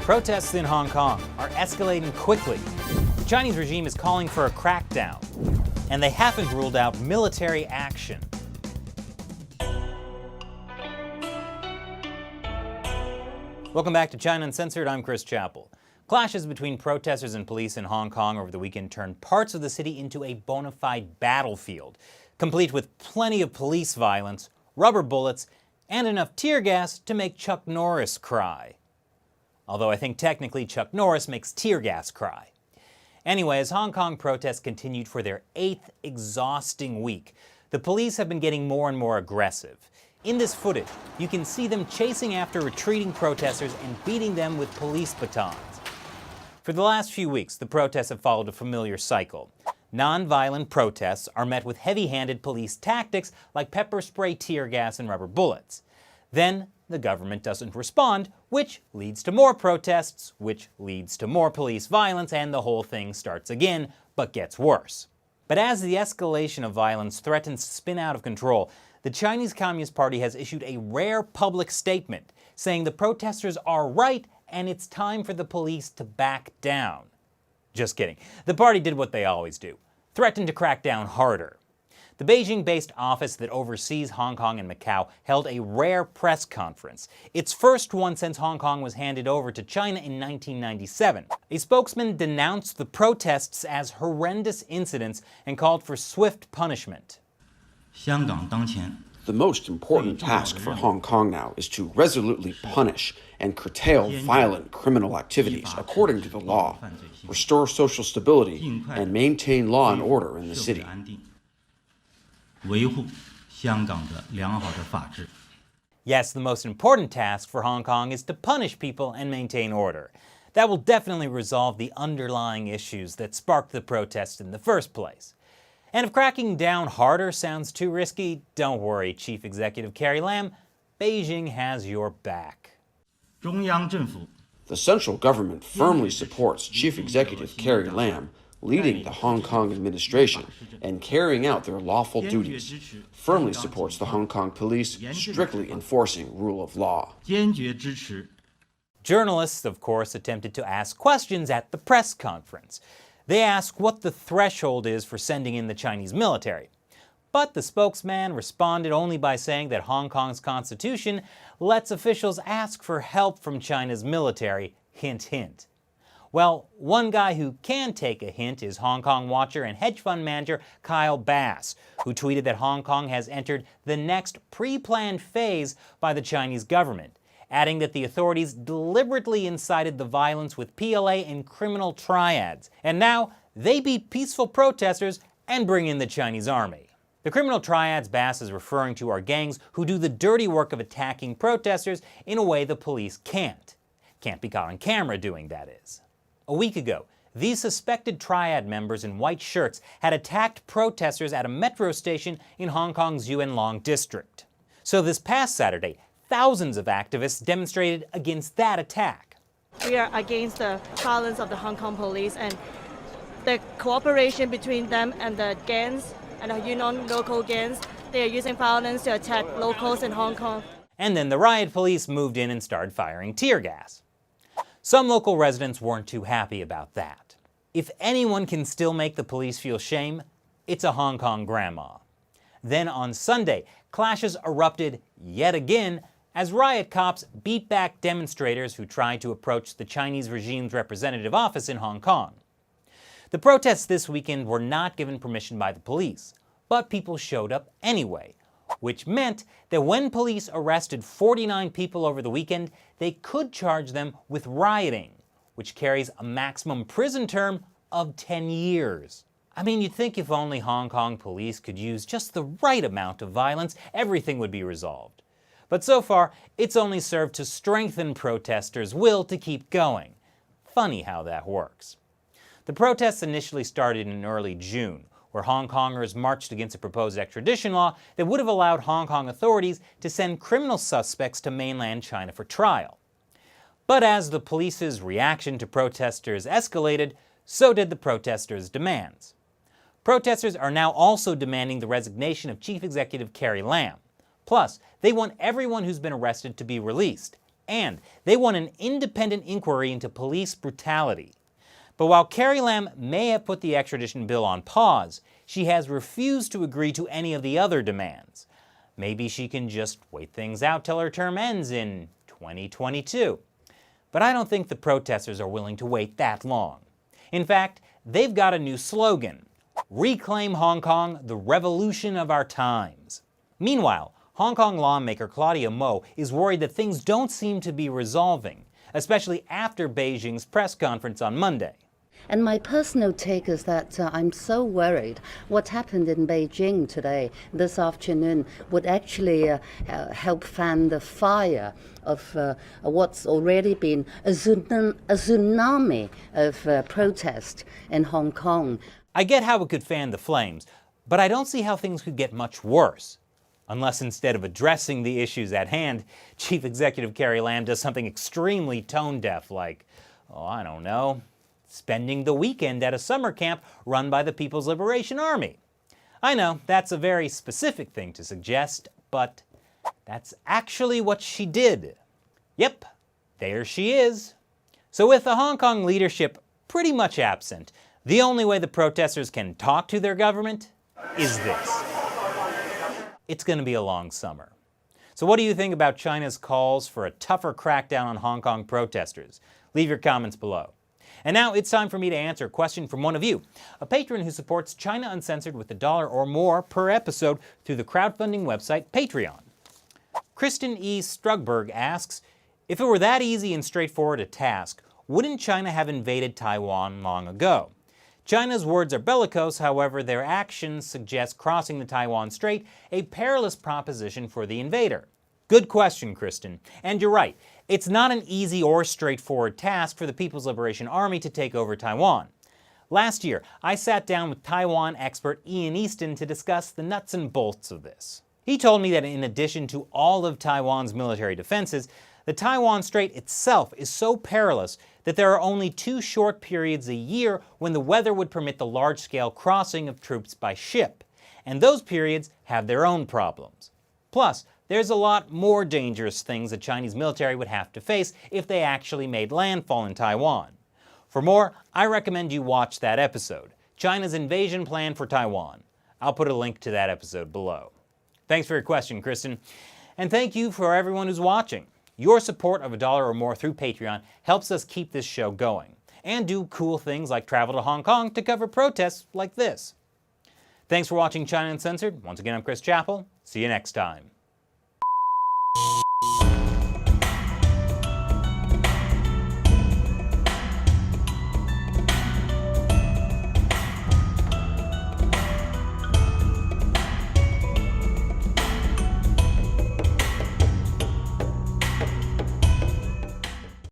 Protests in Hong Kong are escalating quickly. The Chinese regime is calling for a crackdown, and they haven't ruled out military action. Welcome back to China Uncensored. I'm Chris Chappell. Clashes between protesters and police in Hong Kong over the weekend turned parts of the city into a bona fide battlefield, complete with plenty of police violence, rubber bullets, and enough tear gas to make Chuck Norris cry. Although I think technically Chuck Norris makes tear gas cry. Anyway, as Hong Kong protests continued for their 8th exhausting week, the police have been getting more and more aggressive. In this footage, you can see them chasing after retreating protesters and beating them with police batons. For the last few weeks, the protests have followed a familiar cycle. Non-violent protests are met with heavy-handed police tactics like pepper spray, tear gas, and rubber bullets. Then, the government doesn't respond, which leads to more protests, which leads to more police violence, and the whole thing starts again, but gets worse. But as the escalation of violence threatens to spin out of control, the Chinese Communist Party has issued a rare public statement saying the protesters are right and it's time for the police to back down. Just kidding. The party did what they always do, threatened to crack down harder. The Beijing-based office that oversees Hong Kong and Macau held a rare press conference, its first one since Hong Kong was handed over to China in 1997. A spokesman denounced the protests as horrendous incidents and called for swift punishment. The most important task for Hong Kong now is to resolutely punish and curtail violent criminal activities according to the law, restore social stability, and maintain law and order in the city. Yes, the most important task for Hong Kong is to punish people and maintain order. That will definitely resolve the underlying issues that sparked the protests in the first place. And if cracking down harder sounds too risky, don't worry, Chief Executive Carrie Lam, Beijing has your back. The central government firmly supports Chief Executive Carrie Lam leading the Hong Kong administration and carrying out their lawful duties, firmly supports the Hong Kong police strictly enforcing rule of law. Journalists, of course, attempted to ask questions at the press conference. They asked what the threshold is for sending in the Chinese military. But the spokesman responded only by saying that Hong Kong's constitution lets officials ask for help from China's military, hint, hint. Well, one guy who can take a hint is Hong Kong watcher and hedge fund manager Kyle Bass, who tweeted that Hong Kong has entered the next pre-planned phase by the Chinese government, adding that the authorities deliberately incited the violence with PLA and criminal triads, and now they beat peaceful protesters and bring in the Chinese army. The criminal triads Bass is referring to are gangs who do the dirty work of attacking protesters in a way the police can't. Can't be caught on camera doing, that is. A week ago, these suspected triad members in white shirts had attacked protesters at a metro station in Hong Kong's Yuen Long district. So this past Saturday, thousands of activists demonstrated against that attack. We are against the violence of the Hong Kong police and the cooperation between them and the gangs and the Yunnan local gangs. They are using violence to attack locals in Hong Kong. And then the riot police moved in and started firing tear gas. Some local residents weren't too happy about that. If anyone can still make the police feel shame, it's a Hong Kong grandma. Then on Sunday, clashes erupted yet again as riot cops beat back demonstrators who tried to approach the Chinese regime's representative office in Hong Kong. The protests this weekend were not given permission by the police, but people showed up anyway, which meant that when police arrested 49 people over the weekend, they could charge them with rioting, which carries a maximum prison term of 10 years. I mean, you'd think if only Hong Kong police could use just the right amount of violence, everything would be resolved. But so far, it's only served to strengthen protesters' will to keep going. Funny how that works. The protests initially started in early June, where Hong Kongers marched against a proposed extradition law that would have allowed Hong Kong authorities to send criminal suspects to mainland China for trial. But as the police's reaction to protesters escalated, so did the protesters' demands. Protesters are now also demanding the resignation of Chief Executive Carrie Lam. Plus, they want everyone who's been arrested to be released, And they want an independent inquiry into police brutality. But while Carrie Lam may have put the extradition bill on pause, she has refused to agree to any of the other demands. Maybe she can just wait things out till her term ends in 2022. But I don't think the protesters are willing to wait that long. In fact, they've got a new slogan: "Reclaim Hong Kong, the revolution of our times." Meanwhile, Hong Kong lawmaker Claudia Mo is worried that things don't seem to be resolving, especially after Beijing's press conference on Monday. And my personal take is that I'm so worried what happened in Beijing today, this afternoon, would actually help fan the fire of what's already been a tsunami of protest in Hong Kong. I get how it could fan the flames, but I don't see how things could get much worse. Unless instead of addressing the issues at hand, Chief Executive Carrie Lam does something extremely tone-deaf like, I don't know, spending the weekend at a summer camp run by the People's Liberation Army. I know, that's a very specific thing to suggest, but that's actually what she did. Yep, there she is. So with the Hong Kong leadership pretty much absent, the only way the protesters can talk to their government is this. It's going to be a long summer. So what do you think about China's calls for a tougher crackdown on Hong Kong protesters? Leave your comments below. And now it's time for me to answer a question from one of you, a patron who supports China Uncensored with $1 or more per episode through the crowdfunding website Patreon. Kristen E. Strugberg asks, if it were that easy and straightforward a task, wouldn't China have invaded Taiwan long ago? China's words are bellicose, however, their actions suggest crossing the Taiwan Strait, a perilous proposition for the invader. Good question, Kristen. And you're right, it's not an easy or straightforward task for the People's Liberation Army to take over Taiwan. Last year, I sat down with Taiwan expert Ian Easton to discuss the nuts and bolts of this. He told me that in addition to all of Taiwan's military defenses, the Taiwan Strait itself is so perilous that there are only 2 short periods a year when the weather would permit the large-scale crossing of troops by ship, and those periods have their own problems. Plus, there's a lot more dangerous things the Chinese military would have to face if they actually made landfall in Taiwan. For more, I recommend you watch that episode, China's Invasion Plan for Taiwan. I'll put a link to that episode below. Thanks for your question, Kristen, and thank you for everyone who's watching. Your support of $1 or more through Patreon helps us keep this show going, and do cool things like travel to Hong Kong to cover protests like this. Thanks for watching China Uncensored. Once again, I'm Chris Chappell. See you next time.